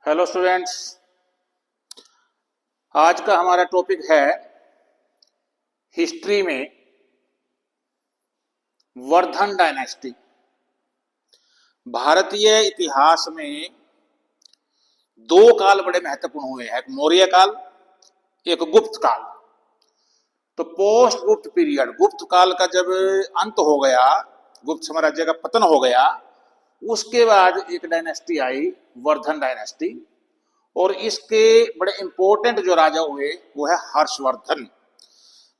Hello students. आज का हमारा टॉपिक है हिस्ट्री में वर्धन डायनेस्टी। भारतीय इतिहास में दो काल बड़े महत्वपूर्ण हुए हैं, एक मौर्य काल, एक गुप्त काल। तो पोस्ट गुप्त पीरियड, गुप्त काल का जब अंत हो गया, गुप्त साम्राज्य का पतन हो गया, उसके बाद एक डायनेस्टी आई, वर्धन डायनेस्टी। और इसके बड़े इंपॉर्टेंट जो राजा हुए वो है हर्षवर्धन।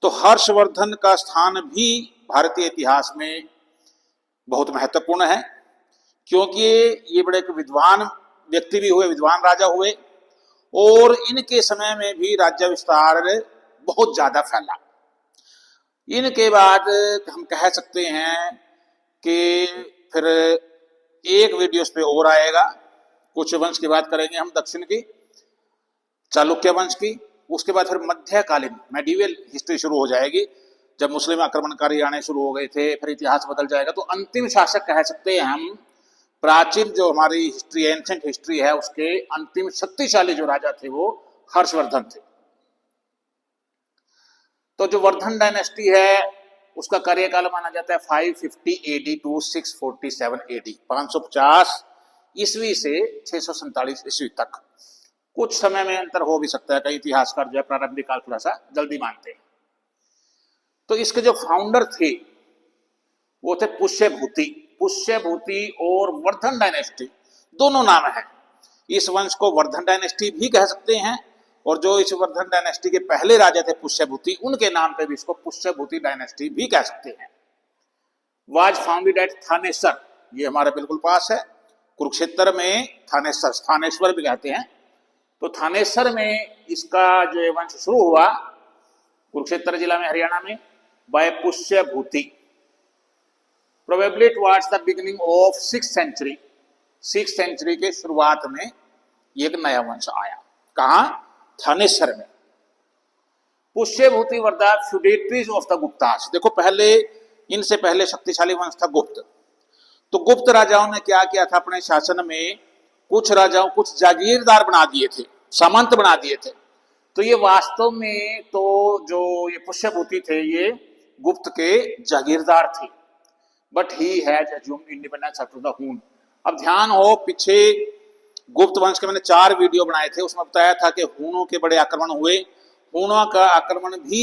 तो हर्षवर्धन का स्थान भी भारतीय इतिहास में बहुत महत्वपूर्ण है, क्योंकि ये बड़े एक विद्वान व्यक्ति भी हुए, विद्वान राजा हुए, और इनके समय में भी राज्य विस्तार बहुत ज्यादा फैला। इनके बाद हम कह सकते हैं कि फिर एक वीडियो पे और आएगा, कुछ वंश की बात करेंगे हम, दक्षिण की, चालुक्य वंश की। उसके बाद फिर मध्यकालीन मेडिवल हिस्ट्री शुरू हो जाएगी, जब मुस्लिम आक्रमणकारी आने शुरू हो गए थे, फिर इतिहास बदल जाएगा। तो अंतिम शासक कह सकते हैं हम, प्राचीन जो हमारी हिस्ट्री, एंशिएंट हिस्ट्री है, उसके अंतिम शक्तिशाली जो राजा थे वो हर्षवर्धन थे। तो जो वर्धन डायनेस्टी है उसका कार्यकाल माना जाता है 550 एडी टू 647 एडी, 550 ईस्वी से 647 ईस्वी तक। कुछ समय में अंतर हो भी सकता है, कई इतिहासकार जो है प्रारंभिक काल थोड़ा सा जल्दी मानते हैं। तो इसके जो फाउंडर थे वो थे पुष्यभूति। पुष्यभूति और वर्धन डायनेस्टी दोनों नाम है। इस वंश को वर्धन डायनेस्टी भी कह सकते हैं, और जो इस वर्धन डायनेस्टी के पहले राजा थे पुष्यभूति, उनके नाम पे भी इसको पुष्यभूति डायनेस्टी भी कह सकते हैं। वाज फाउंडेड एट थानेसर, ये हमारे बिल्कुल पास है, कुरुक्षेत्र में थानेसर, थानेश्वर भी कहते हैं। तो थानेसर में इसका जो वंश शुरू हुआ, कुरुक्षेत्र जिला में, हरियाणा में, by Pushyabhuti. Probably towards the beginning of 6th century, 6th century के शुरुआत में एक नया वंश आया। कहां? थानेसर में। Pushyabhuti were the feudatories of the Guptas. देखो, पहले, इनसे पहले शक्तिशाली वंश था गुप्त। तो गुप्त राजाओं ने क्या किया था, अपने शासन में कुछ राजाओं, कुछ जागीरदार बना दिए थे, सामंत बना दिए थे। तो ये वास्तव में तो जो ये पुष्यभूति थे ये गुप्त के जागीरदार थे, but he has assumed independence after the हून। अब ध्यान हो, पीछे गुप्त वंश के मैंने 4 वीडियो बनाए थे, उसमें बताया था कि हूनों के बड़े आक्रमण हुए। हूनों का आक्रमण भी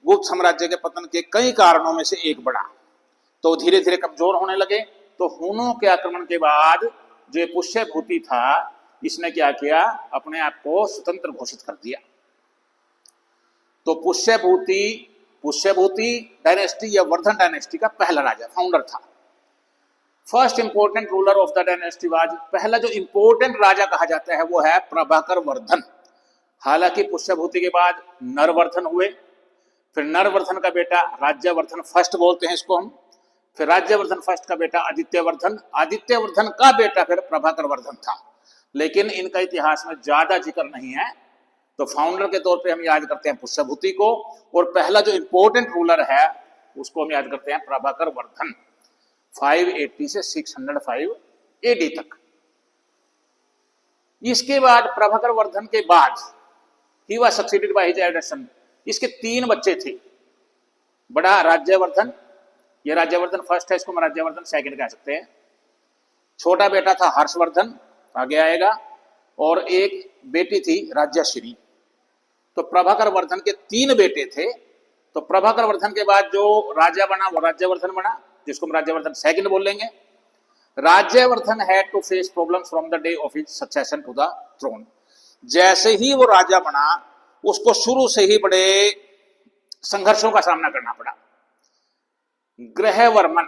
गुप्त साम्राज्य के पतन के कई कारणों में से एक बड़ा। तो धीरे धीरे कमजोर होने लगे। तो हूनों के आक्रमण के बाद जो पुष्यभूति था, इसने क्या किया, अपने आप को स्वतंत्र घोषित कर दिया। तो पुष्यभूति डायनेस्टी या वर्धन डायनेस्टी का पहला राजा, फाउंडर था। First important ruler of the dynasty was, पहला जो इंपोर्टेंट राजा कहा जाता है वो है प्रभाकर वर्धन। हालांकि पुष्यभूति के बाद नरवर्धन हुए, फिर नरवर्धन का बेटा राज्यवर्धन फर्स्ट बोलते हैं इसको हम, फिर राज्यवर्धन फर्स्ट का बेटा आदित्यवर्धन, आदित्यवर्धन का बेटा फिर प्रभाकर वर्धन था। लेकिन इनका इतिहास में ज्यादा जिक्र नहीं है। तो फाउंडर के तौर पे हम याद करते हैं पुष्यभूति को, और पहला जो इंपॉर्टेंट रूलर है उसको हम याद करते हैं प्रभाकर वर्धन, 580 से 605 एडी तक। इसके बाद प्रभाकर वर्धन के बाद ही वह succeeded by his elder son. इसके 3 बच्चे थे। बड़ा राज्यवर्धन, ये राज्यवर्धन फर्स्ट है, इसको हम राज्यवर्धन सेकंड कह सकते हैं। छोटा बेटा था हर्षवर्धन, आगे आएगा, और एक बेटी थी राज्यश्री। तो प्रभाकर वर्धन के 3 बेटे थे। तो प्रभाकर वर्धन के बाद जो राजा बना वो राज्यवर्धन बना, जिसको हम राज्यवर्धन सेकंड बोलेंगे। Rajyavardhana had to face problems from the day of his succession to the throne. जैसे ही वो राजा बना, उसको शुरू से ही बड़े संघर्षों का सामना करना पड़ा। Grahavarman,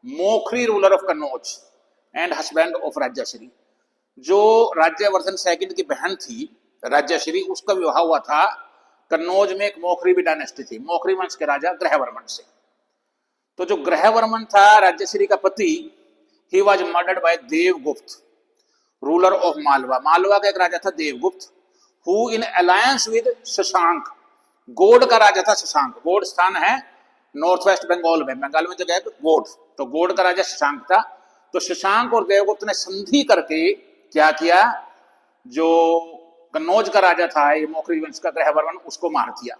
Maukhari ruler of Kannauj and husband of Rajyashri, जो राज्यवर्धन सेकंड की बहन थी राज्यश्री, उसका विवाह हुआ था कन्नौज में एक मोखरी भी डायनेस्टी थी, मोखरी वंश के राजा ग्रहवर्मन से। तो जो ग्रहवर्मन था राज्यश्री का पति, he was murdered by Devagupta, ruler of Malwa. Malwa का एक राजा था Devagupta, who in alliance with Shashank, गोड का राजा था शशांक। गोड स्थान है नॉर्थ वेस्ट बंगाल में, बंगाल में जगह है गोड। तो गोड का राजा शशांक था। तो शशांक और देवगुप्त ने संधि करके क्या किया, जो कन्नौज का राजा था, ये मौखरी वंश का ग्रहवर्मन, उसको मार दिया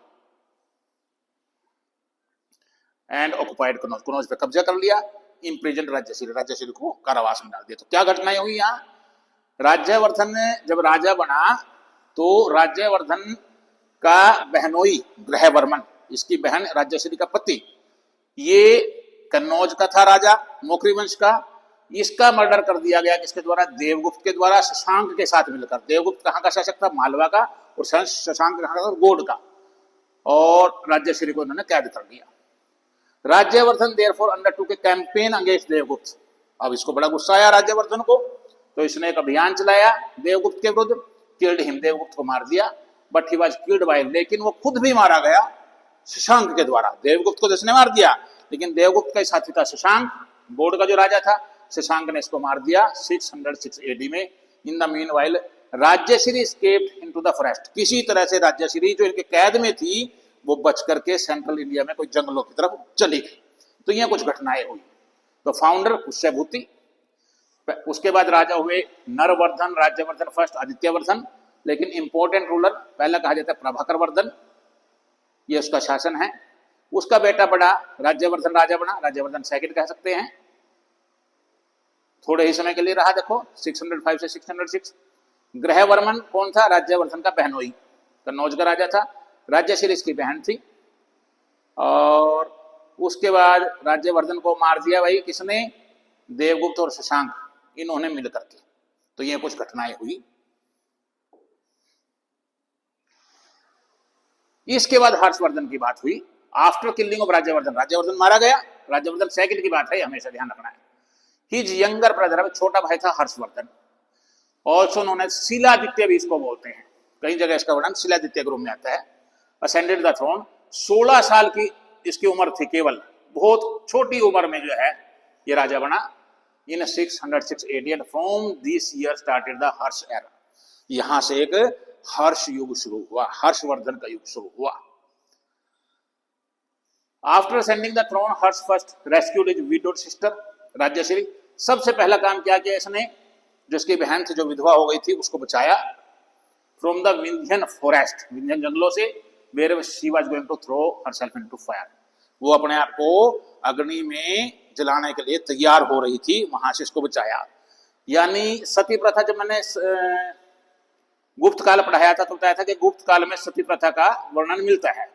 एंड ऑक्युपाइड कन्नौज, कन्नौज पे कब्जा कर लिया, इम्प्रिजन राज्यश्री को कारावास में डाल दिया। तो क्या घटनाएं हुई यहाँ? राज्यवर्धन ने जब राजा बना तो राज्यवर्धन का बहनोई ग्रहवर्मन, इसकी बहन राज्यश्री का पति, ये कन्नौज का था राजा मौखरी वंश का, इसका मर्डर कर दिया गया किसके द्वारा? देवगुप्त के द्वारा, शशांक के साथ मिलकर। देवगुप्त कहाँ का शासक था? मालवा का, और शशांक कहाँ का? गोड का। और राज्यश्री को इन्होंने कैद कर लिया। Rajyavardhana therefore undertook a campaign against Devagupta. अब इसको बड़ा गुस्सा आया राज्यवर्धन को, तो इसने एक अभियान चलाया देवगुप्त के विरुद्ध, किल्ड हिम, देवगुप्त को मार दिया, but he was killed by, लेकिन वो खुद भी मारा गया शशांक के द्वारा। देवगुप्त को जिसने मार दिया, लेकिन देवगुप्त का साथी था शशांक, बोर्ड का जो राजा था, शशांक ने इसको मार दिया 606 एडी में। In the meanwhile Rajyashri escaped into the forest. किसी तरह से राज्यश्री जो इनके कैद में थी वो बच करके सेंट्रल इंडिया में कोई जंगलों की तरफ चली गई। तो ये कुछ घटनाएं हुई। तो फाउंडर पुष्यभूति, उसके बाद राजा हुए नरवर्धन, राज्यवर्धन फर्स्ट, आदित्यवर्धन, लेकिन इंपॉर्टेंट रूलर पहला कहा जाता है प्रभाकर वर्धन, ये उसका शासन है। उसका बेटा बड़ा राज्यवर्धन राजा बना, राज्यवर्धन सेकंड कह सकते हैं, थोड़े ही समय के लिए रहा, देखो 605 से 606। ग्रहवर्मन कौन था? राज्यवर्धन का बहनोई, कन्नौज का राजा था, राज्यश्री इसकी बहन थी। और उसके बाद राज्यवर्धन को मार दिया भाई किसने? देवगुप्त और शशांक, इन्होंने मिल करके। तो ये कुछ घटनाएं हुई। इसके बाद हर्षवर्धन की बात हुई। After killing of Rajyavardhan, Rajyavardhan मारा गया, राज्यवर्धन सेकंड की बात है, हमेशा ध्यान रखना है। हिज यंगर ब्रदर, छोटा भाई था Harshavardhana, also known as Shiladitya भी इसको बोलते हैं, कई जगह इसका वर्णन शिलादित्य ग्रुप में आता है। असेंडेड द थ्रोन, 16 साल की इसकी उम्र थी केवल, बहुत छोटी उम्र में जो है ये राजा बना। इन 606 AD and from this year started the Harsh era। यहां से एक हर्ष युग शुरू हुआ, हर्षवर्धन का युग शुरू हुआ। After ascending the throne, Harsha first rescued his widowed sister Rajyashri. सबसे पहला काम क्या किया इसने? जिसकी बहन थी जो विधवा हो गई थी उसको बचाया। From the Vindhyan forest, Vindhyan जंगलों से, where she was going to throw herself into fire, वो अपने आप को अग्नि में जलाने के लिए तैयार हो रही थी, वहां से इसको बचाया। यानी सती प्रथा, जब मैंने गुप्त काल पढ़ाया था तो बताया था कि गुप्त काल में सती प्रथा का वर्णन मिलता है।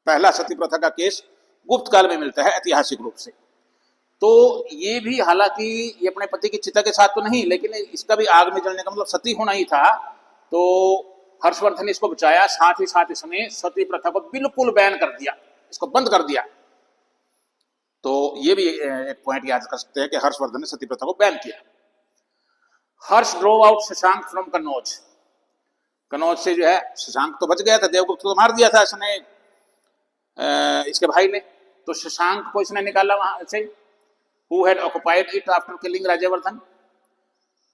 पहला सती प्रथा का केस गुप्त काल में मिलता है ऐतिहासिक रूप से। तो ये भी, हालांकि ये अपने पति की चिता के साथ तो नहीं, लेकिन इसका भी आग में जलने का मतलब सती होना ही था। तो हर्षवर्धन ने इसको बचाया, साथ ही साथ इसने सती प्रथा को बिल्कुल बैन कर दिया, इसको बंद कर दिया। तो ये भी एक पॉइंट याद कर सकते हैं कि हर्षवर्धन ने सती प्रथा को बैन किया। Harsha drove out Shashanka from Kannauj, Kannauj से जो है शशांक तो बच गया था, देवगुप्त को मार दिया था इसने, इसके भाई ने। तो शशांक को इसने निकाला वहां से, who had occupied it after killing Rajyavardhan.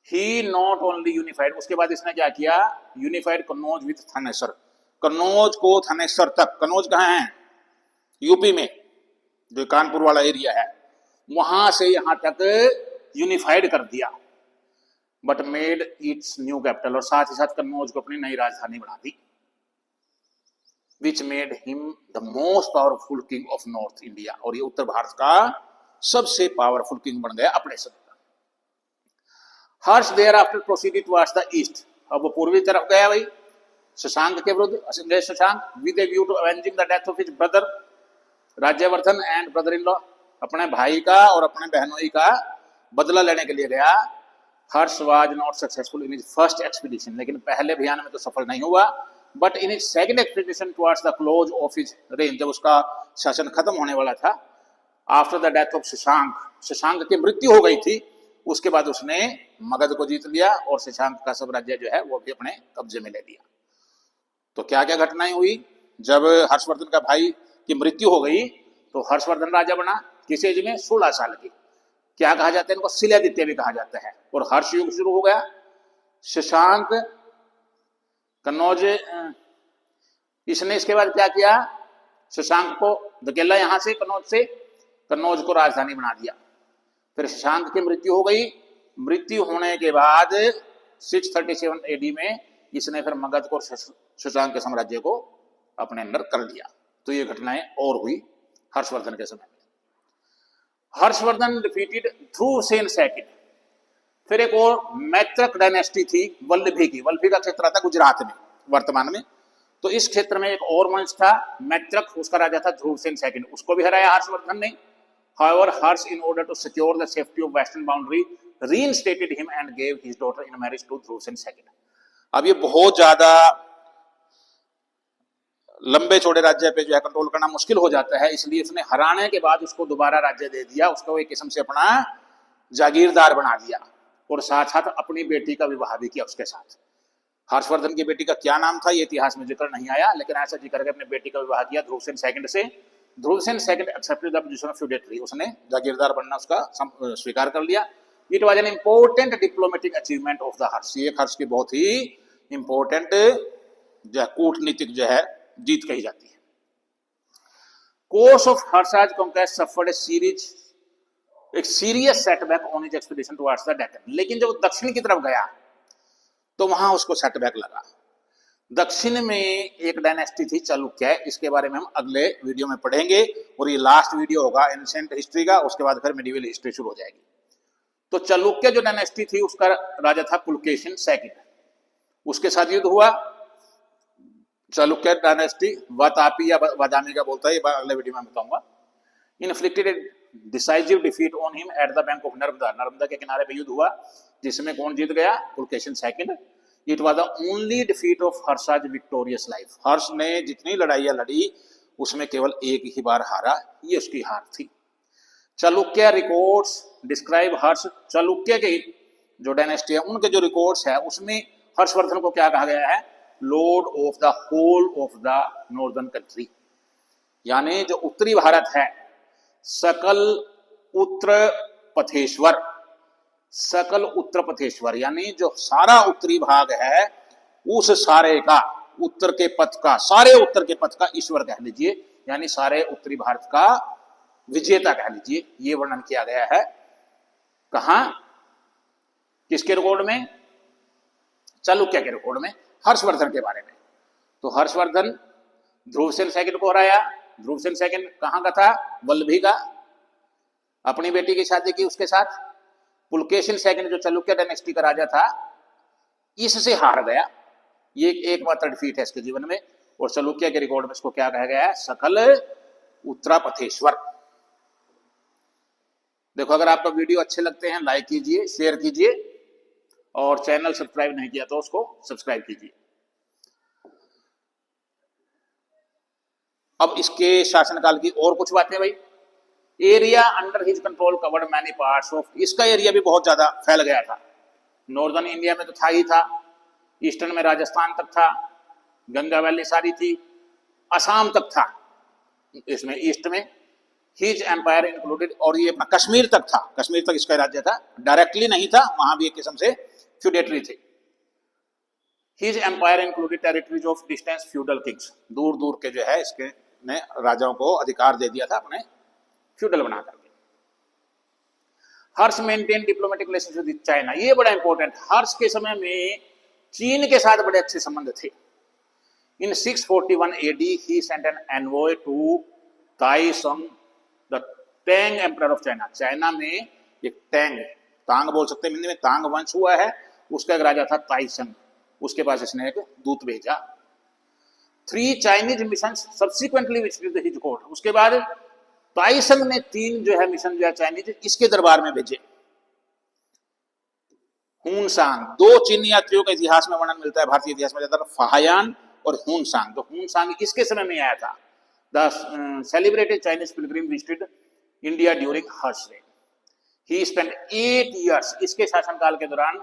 he not only unified, उसके बाद इसने क्या किया? यूनिफाइड कन्नौज विथ थानेसर, कन्नौज को थानेसर तक, कन्नौज कहाँ है? यूपी में, जो कानपुर वाला एरिया है, वहां से यहां तक यूनिफाइड कर दिया। But made it's new capital, और साथ ही साथ कन्नौज को अपनी नई राजधानी बना दी। Which made him the most powerful king of North India, और ये उत्तर भारत का सबसे पावरफुल किंग बन गया अपने समय। Harsha thereafter proceeded towards the east, अब वो पूर्वी तरफ गया भाई शशांक के विरुद्ध, Shashanka with a view to avenging the death of his brother Rajyavardhana and brother in law, अपने भाई का और अपने बहनोई का बदला लेने के लिए गया। Harsha was not successful in his first expedition, लेकिन पहले अभियान में तो सफल नहीं हुआ। But in his second expedition towards the close of his reign, जब उसका शासन खत्म होने वाला था, after the death of Shashanka, Shashanka की मृत्यु हो गई थी, उसके बाद उसने मगध को जीत लिया और शशांक का सब राज्य जो है वो भी अपने कब्जे में ले लिया। तो क्या क्या घटनाएं हुई? जब हर्षवर्धन का भाई की मृत्यु हो गई तो हर्षवर्धन राजा बना, किस एज में? 16 साल की। क्या कहा जाता है इनको? शिलादित्य भी कहा जाता है। और हर्ष युग शुरू हो गया। शशांक कन्नौज, इसने इसके बाद क्या किया? शशांक को धकेला यहां से, कन्नौज से, कन्नौज को राजधानी बना दिया। फिर शशांक की मृत्यु हो गई। मृत्यु होने के बाद 637 एडी में इसने फिर मगध को शशांक के साम्राज्य को अपने अंदर कर लिया। तो ये घटनाएं और हुई हर्षवर्धन के समय में। Harshvardhan defeated Dhruvasena second. फिर एक और मैत्रक डायनेस्टी थी वल्लभी की। वल्लभी का क्षेत्र आता गुजरात में वर्तमान में। तो इस क्षेत्र में एक और वंश था मैत्रक, उसका राजा था ध्रुवसेन सेकंड, उसको भी हराया हर्षवर्धन ने। However, Harsh, in order to secure the safety of western boundary, reinstated him and gave his daughter in marriage to Dhruvasen II. अब ये बहुत ज्यादा लंबे चौड़े राज्य पे जो है कंट्रोल करना मुश्किल हो जाता है, इसलिए उसने हराने के बाद उसको दोबारा राज्य दे दिया, उसको एक किस्म से अपना जागीरदार बना दिया और साथ साथ अपनी बेटी का विवाह भी किया उसके साथ। हर्षवर्धन की बेटी का क्या नाम था ये इतिहास में जिक्र नहीं आया, लेकिन ऐसा जिक्र करके अपनी बेटी का विवाह किया ध्रुवसेन सेकंड से। Dhruvasena second accepted the position of feudatory, उसने जागीरदार बनना उसका स्वीकार कर लिया। It was an important diplomatic achievement of the Harsha, ये हर्ष की बहुत ही इंपॉर्टेंट जो है कूटनीतिक जो है जीत कही जाती है। कोर्स ऑफ हर्षाज कॉन्क्वेस्ट सफर्ड एक serious setback on his expedition towards the Deccan. लेकिन जब दक्षिण की तरफ गया तो वहां उसको सेटबैक लगा। दक्षिण में एक डायनेस्टी थी चालुक्य, इसके बारे में हम अगले वीडियो में पढ़ेंगे और ये लास्ट वीडियो होगा एंशिएंट हिस्ट्री का, उसके बाद फिर मिडिवल हिस्ट्री शुरू हो जाएगी। तो चालुक्य जो डायनेस्टी थी उसका राजा था पुलकेशिन सेकंड, उसके साथ युद्ध हुआ। चालुक्य डायनेस्टी वातापी या बादामी का बोलता है, ये अगले वीडियो में बताऊंगा। Inflicted a decisive defeat on him at the bank of Narmada, Narmada के किनारे पे युद्ध हुआ जिसमें कौन जीत गया? Pulakeshin second. It was the only defeat of Harsha's victorious life, Harsha ने जितनी लड़ाइयां लड़ी उसमें केवल एक ही बार हारा, ये उसकी हार थी। चालुक्य रिकॉर्ड्स डिस्क्राइब हर्ष, चालुक्य के जो डायनेस्टी है उनके जो रिकॉर्ड्स है उसमें हर्षवर्धन को क्या कहा गया है? Lord of the whole of the northern country, यानी जो उत्तरी भारत है सकल उत्तर पथेश्वर, सकल उत्तर पथेश्वर यानी जो सारा उत्तरी भाग है उस सारे का, उत्तर के पथ का, सारे उत्तर के पथ का ईश्वर कह लीजिए, यानी सारे उत्तरी भारत का विजेता कह लीजिए। ये वर्णन किया गया है कहां, किसके रिकॉर्ड में? चालुक्य के रिकॉर्ड में, हर्षवर्धन के बारे में। तो हर्षवर्धन ध्रुवसेन सेकंड को हराया। ध्रुवसेन सेकंड कहां का था? वल्लभी का, अपनी बेटी की शादी की उसके साथ। पुलकेशिन सेकंड जो चालुक्य डायनेस्टी का राजा था इससे हार गया, ये एकमात्र डिफीट है इसके जीवन में। और चालुक्य के रिकॉर्ड में इसको क्या कहा गया है? सकल उत्तरापथेश्वर। देखो, अगर आपका वीडियो अच्छे लगते हैं लाइक कीजिए, शेयर कीजिए और चैनल सब्सक्राइब नहीं किया तो उसको सब्सक्राइब कीजिए। अब इसके शासनकाल की और कुछ बातें भाई। Area under his control covered many parts of, इसका एरिया भी बहुत ज्यादा फैल गया था। नॉर्दर्न इंडिया में तो था ही था, ईस्टर्न में राजस्थान तक था, गंगा वैली सारी थी, असम तक था इसमें ईस्ट में। हिज एम्पायर इंक्लूडेड, और ये कश्मीर तक था, कश्मीर तक इसका राज्य था, डायरेक्टली नहीं था, वहां भी एक किस्म से फ्यूडेटरी थे। His empire included territories of distance feudal kings, दूर दूर के जो है इसके ने राजाओं को अधिकार दे दिया था अपने फ्यूडल बना करके। Harsha maintain diplomatic relationship with China, ये बड़ा इंपॉर्टेंट। हर्ष के समय में चीन के साथ बड़े अच्छे संबंध थे। In 641 AD he sent an envoy to Taizong the Tang emperor of China, China में एक टैंग, तांग बोल सकते हैं हिंदी में, तांग वंश हुआ है, उसका एक राजा था ताइसंग, उसके पास इसने एक दूत भेजा। 3 Chinese mission subsequently visited his court, उसके बाद ताइसंग ने 3 जो है मिशन जो है चाइनीज इसके दरबार में भेजे। हुनसांग, 2 चीनी यात्रियों का इतिहास में वर्णन मिलता है भारतीय इतिहास में ज्यादातर, फाहयान और हुनसांग। तो हुनसांग इसके समय में आया था। The celebrated Chinese Pilgrim visited India during Harsh rain. He spend 8 years, इसके शासनकाल के दौरान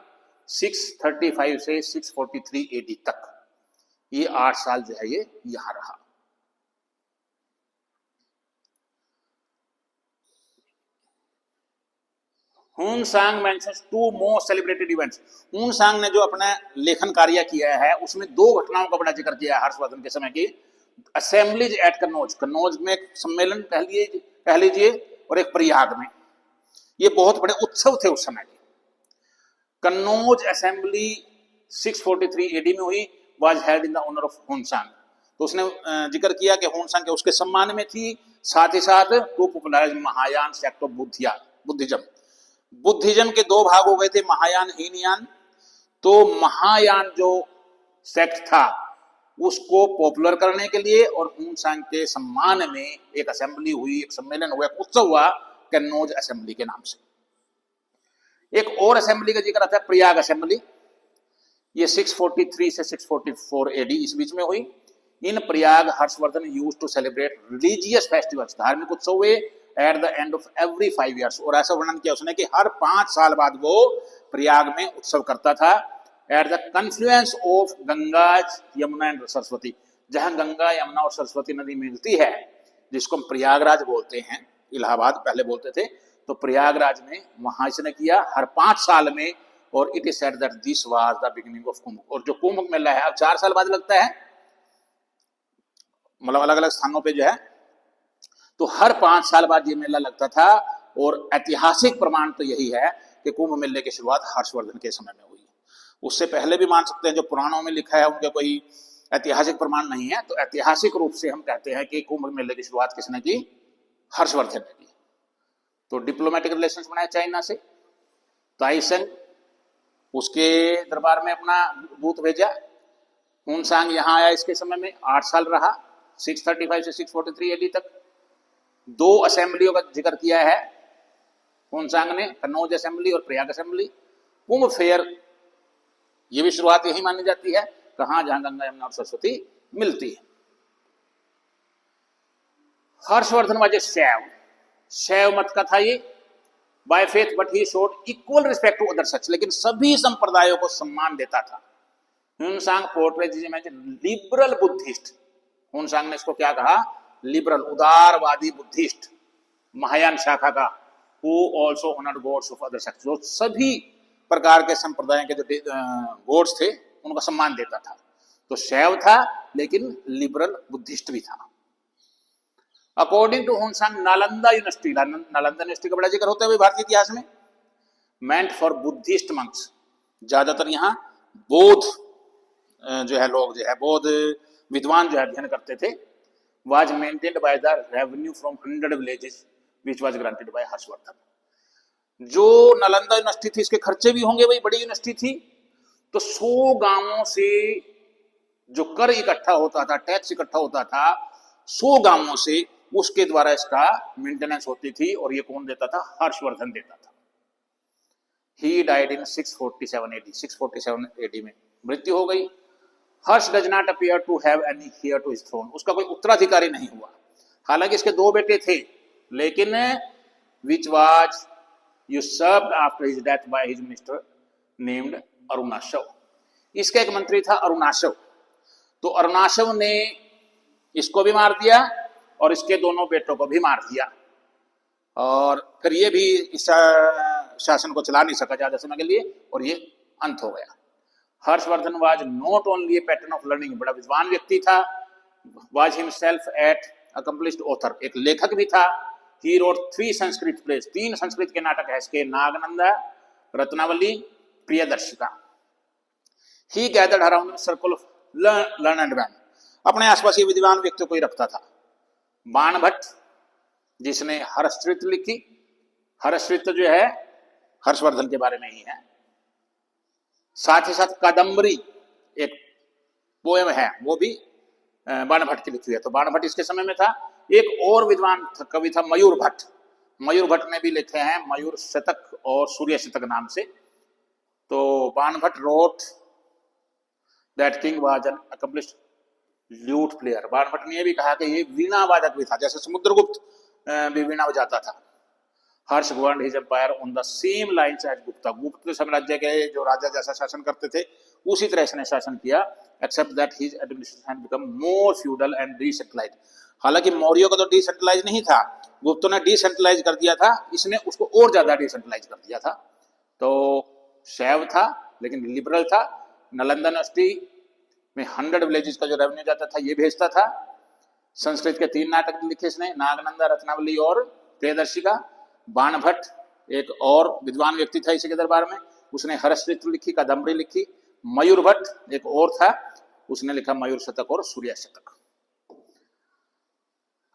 635 से 643 AD तक, ये 8 साल जो है ये यहां रहा। हुनसांग मेंशन्स 2 मोस्ट सेलिब्रेटेड इवेंट्स, हुनसांग ने जो अपना लेखन कार्य किया है उसमें 2 घटनाओं का बड़ा जिक्र किया है हर्षवर्धन के समय की। असेंबलीज एट कन्नौज, कन्नौज में एक सम्मेलन कह लीजिए, और एक प्रयाग में, ये बहुत बड़े उत्सव थे उस समय के। कन्नौज असेंबली 643 एडी में हुई, was held in the honour of Hiuen Tsang. तो उसने जिक्र किया कि होनसांग के उसके सम्मान में थी, साथ ही साथ to popularise Mahayana sect of Buddhism. Buddhism के दो भाग हो गए थे, महायान हीनयान। तो महायान जो सेक्ट था उसको पॉपुलर करने के लिए और होनसांग के सम्मान में एक असेंबली हुई, एक सम्मेलन हुआ, एक उत्सव हुआ कन्नौज असेंबली के नाम से। एक और असेंबली का जिक्र आता है, प्रयाग असेंबली। ये 643 से 644 एडी इस बीच में हुई। In Prayag Harshavardhana used to celebrate religious festivals, धार्मिक उत्सव हुए at the end of every 5 years। और ऐसा वर्णन किया उसने कि हर 5 साल बाद वो प्रयाग में उत्सव करता था। At the confluence of Ganga, Yamuna and Saraswati, जहां गंगा, यमुना और सरस्वती नदी मिलती है, जिसको हम प्रयागराज बोलते हैं, इलाहाबाद पहले बोलते थे, तो प्रयागराज में वहां इसने किया हर 5 साल में। और it is said that this was the beginning of Kumbh. और जो कुंभ मेला है अब 4 साल बाद लगता है, मतलब अलग अलग स्थानों पे जो है, तो हर 5 साल बाद ये मेला लगता था। और ऐतिहासिक प्रमाण तो यही है कि कुंभ मेले की शुरुआत हर्षवर्धन के समय में हुई। उससे पहले भी मान सकते हैं, जो पुराणों में लिखा है उनके कोई ऐतिहासिक प्रमाण नहीं है, तो ऐतिहासिक रूप से हम कहते हैं कि कुंभ मेले की शुरुआत किसने की? हर्षवर्धन ने की। तो डिप्लोमेटिक रिलेशंस बनाए चाइना से, ताइसन उसके दरबार में अपना दूत भेजा, हुनसांग यहां आया, इसके समय में 8 साल रहा, 635 से 643 एडी तक। 2 असेंबलियों का जिक्र किया है हुनसांग ने, कन्नौज असेंबली और प्रयाग असेंबली। कुंभ फेयर ये भी शुरुआत यही मानी जाती है, कहां? जहां गंगा, यमुना और सरस्वती मिलती है। हर्षवर्धन वाज शैव मत का था ये, by faith, but he showed equal respect to other sects, लेकिन सभी संप्रदायों को सम्मान देता था। Hiuen Tsang portrays liberal Buddhist. Hiuen Tsang ने इसको क्या कहा? लिबरल, उदारवादी बुद्धिस्ट, महायान शाखा का। Who also honoured God's of other sects, जो सभी प्रकार के संप्रदाय के जो गॉड्स थे उनका सम्मान देता था। तो शैव था लेकिन लिबरल बुद्धिस्ट भी था। According to Hiuen Tsang, Nalanda university, Nalanda university का बड़ा जिक्र होता है भारतीय इतिहास में, मेंट फॉर बुद्धिस्ट मंक्स, ज्यादातर यहाँ बौद्ध जो है लोग जो है, बौद्ध विद्वान जो है अध्ययन करते थे। Was maintained by the revenue from 100 villages which was granted by Harshvardhan. जो नालंदा यूनिवर्सिटी थी, इसके खर्चे भी होंगे, भाई बड़ी यूनिवर्सिटी थी, तो 100 गांवों से जो कर इकट्ठा होता था, टैक्स इकट्ठा होता था, 100 गांवों से, उसके द्वारा इसका मेंटेनेंस होती थी। और ये कौन देता था? हर्षवर्धन देता था। He died in 647 AD, 647 AD में मृत्यु हो गई। Harsha does not appear to have any heir to his throne, उसका कोई उत्तराधिकारी नहीं हुआ। हालांकि इसके 2 बेटे थे, लेकिन which was usurped after his death by his minister named Arunashva. इसका एक मंत्री था अरुणाशव, तो अरुणाशव ने इसको भी मार दिया और इसके दोनों बेटों को भी मार दिया। और फिर ये भी इस शासन को चला नहीं सका ज्यादा समय के लिए, और ये अंत हो गया। Harshavardhana was not only a patron of learning, बड़ा विद्वान व्यक्ति था, was himself at accomplished author, एक लेखक भी था। He wrote 3 Sanskrit plays, 3 Sanskrit के नाटक है इसके, Nagananda, Ratnavali, Priyadarshika. He gathered around circle of learned man, अपने आसपास ये विद्वान व्यक्ति को ही रखता था। बाणभट्ट, जिसने हर्षचरित्र लिखी, हर्षचरित्र जो है हर्षवर्धन के बारे में ही है। साथ ही साथ कादम्बरी एक पोएम है, वो भी बाणभट्ट की लिखी है, तो बाणभट्ट इसके समय में था। एक और विद्वान कवि था मयूर भट्ट, मयूर भट्ट ने भी लिखे हैं मयूर शतक और सूर्य शतक नाम से। तो Banabhatta wrote that king was an accomplished lewd player. Banabhatta ने यह भी कहा कि ये वीणा वादक भी था, जैसे समुद्रगुप्त भी वीणा बजाता था। Harsha governed his empire on the same lines as Gupta, Gupta साम्राज्य के जो राजा जैसा शासन करते थे उसी तरह इसने शासन किया, except that his administration had become more feudal and decentralised. हालांकि मौर्यों का तो डिसेंट्रलाइज नहीं था, गुप्तों ने डिसेंट्रलाइज कर दिया था, इसने उसको और ज्यादा डिसेंट्रलाइज कर दिया था। तो शैव था लेकिन लिबरल था। नालंदा यूनिवर्सिटी में 100 विलेजेस का जो रेवेन्यू जाता था ये भेजता था। संस्कृत के 3 नाटक लिखे इसने, नागनंदा, रत्नावली और प्रियदर्शिका। बाणभट्ट एक और विद्वान व्यक्ति था इसी के दरबार में, उसने हर्षचरित्र लिखी, कादम्बरी लिखी। मयूर भट्ट एक और था, उसने लिखा मयूर शतक और सूर्य शतक।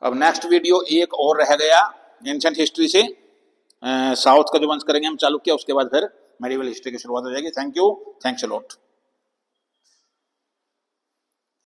अब नेक्स्ट वीडियो एक और रह गया एंशिएंट हिस्ट्री से, साउथ का जो वंश करेंगे हम चालुक्य, उसके बाद फिर मेडिवल हिस्ट्री की शुरुआत हो जाएगी। Thank you, thanks a lot.